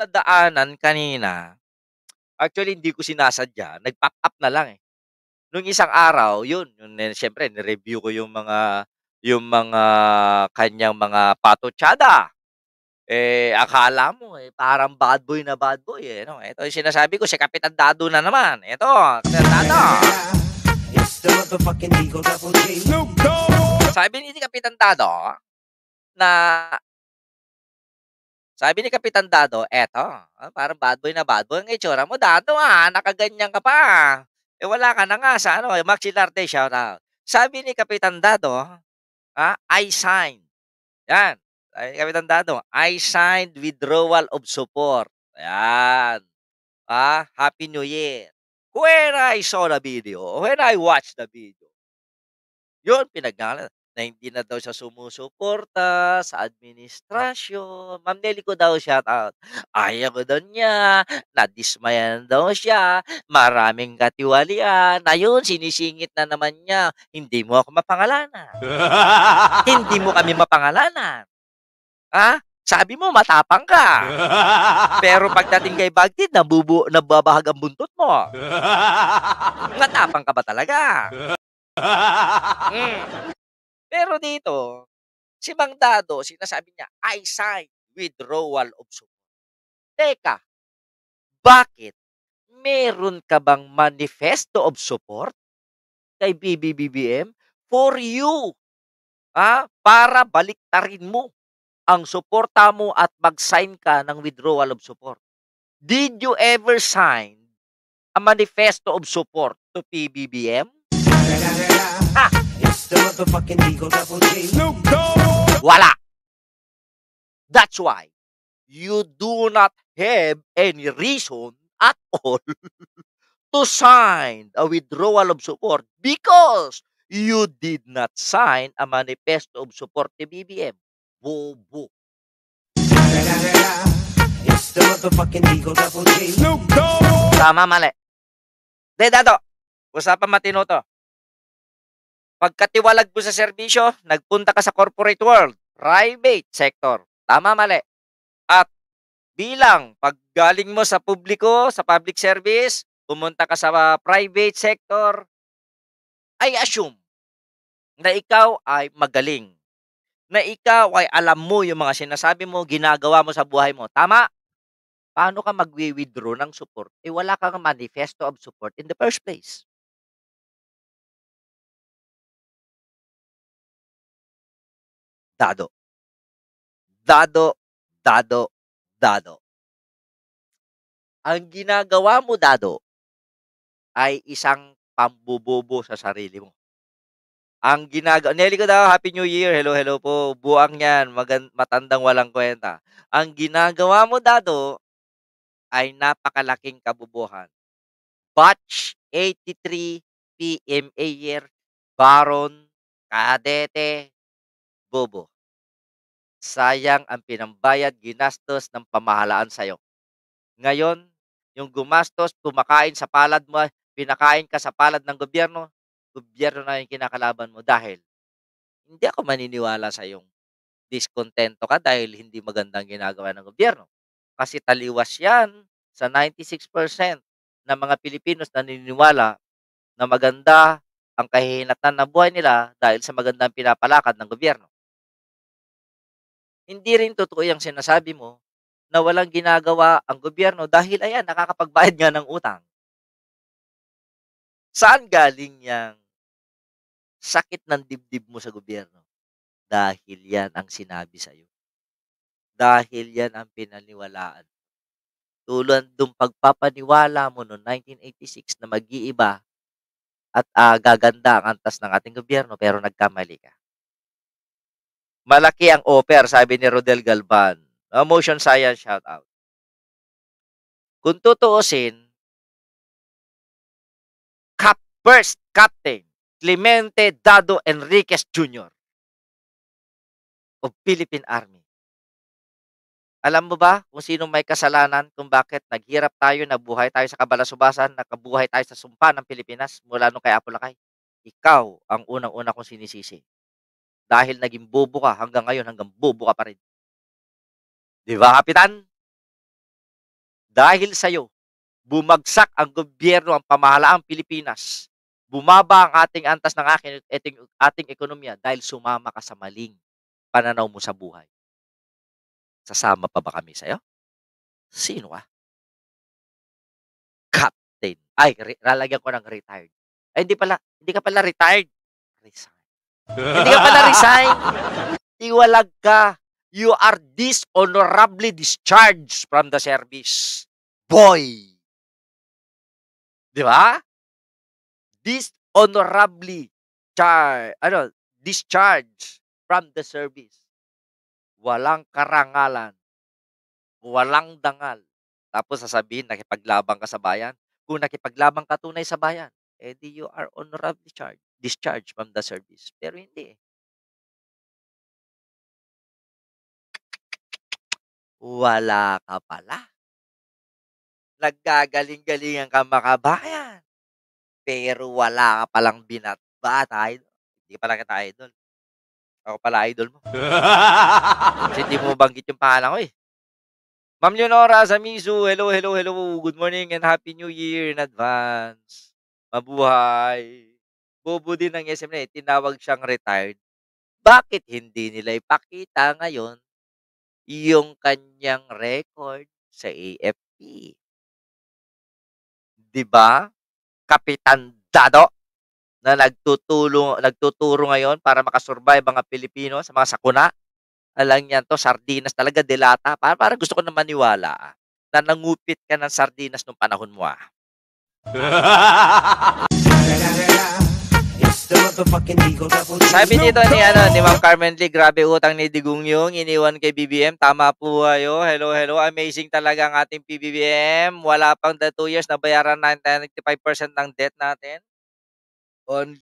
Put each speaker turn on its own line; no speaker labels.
nadaanan kanina, actually hindi ko sinasadya, nag-pop up na lang, eh. Nung isang araw, yun, yun siyempre ni-review ko yung mga kanyang mga patutsada. Eh, akala mo, eh, parang bad boy, eh, 'no? Ito yung sinasabi ko, si Kapitan Dado na naman. Eto, Kapitan Dado.
It's the motherfucking Eagle Double G. Snoop Dogg!
Sabi ni Kapitan Dado na sabi ni Kapitan Dado, "Eto, parang bad boy ang itsura mo Dado, nakaganyan ka pa. Eh, wala ka na nga sa ano, Maxillar Day." Shoutout. Sabi ni Kapitan Dado, "I signed." 'Yan, sabi ni Kapitan Dado, "I signed withdrawal of support." Ayan, Happy New Year. When I watched the video, yun pinagdaanan na hindi na daw siya sumusuporta sa administrasyon. Ma'am Nelly ko daw shoutout. Ayaw ko daw niya, nadismayan daw siya, maraming katiwalian. Ayun, sinisingit na naman niya, hindi mo ako mapangalanan. Hindi mo kami mapangalanan. Sabi mo matapang ka. Pero pagdating kay Bagtit, nababahag ang buntot mo. Matapang ka ba talaga? Hmm. Pero dito, si Mang Dado, sinasabi niya, I signed withdrawal of support. Teka, bakit? Meron ka bang manifesto of support kay BBBBM for you? Para baliktarin mo ang suporta mo at mag-sign ka ng withdrawal of support. Did you ever sign a manifesto of support to PBBM?
It's the motherfucking Eagle Double G. Snoop Dogg!
Wala. That's why you do not have any reason at all to sign a withdrawal of support because you did not sign a manifesto of support to BBM. Bobo.
It's the motherfucking Eagle Double G. Snoop Dogg!
Tama, mali. De, Dado, usapan matino to. Pagkatiwalag mo sa serbisyo, nagpunta ka sa corporate world, private sector. Tama, mali. At bilang paggaling mo sa publiko, sa public service, pumunta ka sa private sector, I assume na ikaw ay magaling. Na ikaw ay alam mo yung mga sinasabi mo, ginagawa mo sa buhay mo. Tama? Paano ka magwi-withdraw ng support? Eh wala kang manifesto of support in the first place. Dado. Dado, dado, dado. Ang ginagawa mo, Dado, ay isang pambobobo sa sarili mo. Ang Nelly ko daw, Happy New Year. Hello, hello po. Buang yan. Matandang walang kwenta. Ang ginagawa mo, Dado, ay napakalaking kabubuhan. Batch 83 PMA year, Baron, Kadete, Bobo. Sayang ang pinambayad, ginastos ng pamahalaan sa'yo. Ngayon, yung gumastos, kumakain sa palad mo, pinakain ka sa palad ng gobyerno na yung kinakalaban mo dahil hindi ako maniniwala sa yung diskontento ka dahil hindi magandang ginagawa ng gobyerno. Kasi taliwas yan sa 96% ng mga Pilipinos na naniniwala na maganda ang kahihinatnan ng buhay nila dahil sa magandang pinapalakad ng gobyerno. Hindi rin totoo yung sinasabi mo na walang ginagawa ang gobyerno dahil ayan, nakakapagbayad nga ng utang. Saan galing yang sakit ng dibdib mo sa gobyerno? Dahil yan ang sinabi sa'yo. Dahil yan ang pinaniwalaan. Tulad nung pagpapaniwala mo noong 1986 na mag-iiba at gaganda ang antas ng ating gobyerno pero nagkamali ka. Malaki ang offer, sabi ni Rodel Galvan. Motion Science, shout out. Kung tutuusin, First Captain Clemente Dado Enriquez Jr. of Philippine Army. Alam mo ba kung sino may kasalanan kung bakit naghirap tayo, nabuhay tayo sa kabalasubasan, nakabuhay tayo sa sumpa ng Pilipinas mula nung kay Apo Lakay? Ikaw ang unang-una kong sinisisi. Dahil naging bobo ka hanggang ngayon, hanggang bobo ka pa rin. Di ba, Kapitan? Dahil sa'yo, bumagsak ang gobyerno, ang pamahalaang Pilipinas. Bumaba ang ating antas ng ating ekonomiya dahil sumama ka sa maling pananaw mo sa buhay. Sasama pa ba kami sa'yo? Sino ka? Captain. Ay, lalagyan ko ng retired. Ay, hindi ka pala retired. Resign. Hindi ka pala resign. Iwalag ka. You are dishonorably discharged from the service. Boy! Di ba? Dishonorably discharged from the service. Walang karangalan. Walang dangal. Tapos sasabihin, nakipaglabang ka sa bayan. Kung nakipaglabang ka tunay sa bayan, edi you are honorably discharged from the service. Pero hindi eh. Wala ka pala. Naggagaling-galingan ka makabayan. Pero wala ka palang binatbat, idol. Hindi pala kita idol. Ako pala idol mo. Kasi hindi mo banggit yung pangalan ko eh. Ma'am Leonora Samizu, hello, hello, hello. Good morning and Happy New Year in advance. Mabuhay. Bobo din ng SM na eh. Tinawag siyang retired. Bakit hindi nila ipakita ngayon yung kanyang record sa AFP? Di ba? Kapitan Dado na nagtuturo ngayon para makasurvive mga Pilipino sa mga sakuna. Alam niyan 'to, sardinas talaga, delata. Parang gusto ko na maniwala, na nangupit ka ng sardinas nung panahon mo,
It's the motherfucking Eagle Double G.
Sabi dito ni Ma'am Carmen Lee, grabe utang ni Digong yung iniwan kay BBM. Tama po kayo. Hello, hello. Amazing talaga ang ating PBBM. Wala pang 2 years, nabayaran na 95% ng debt natin. On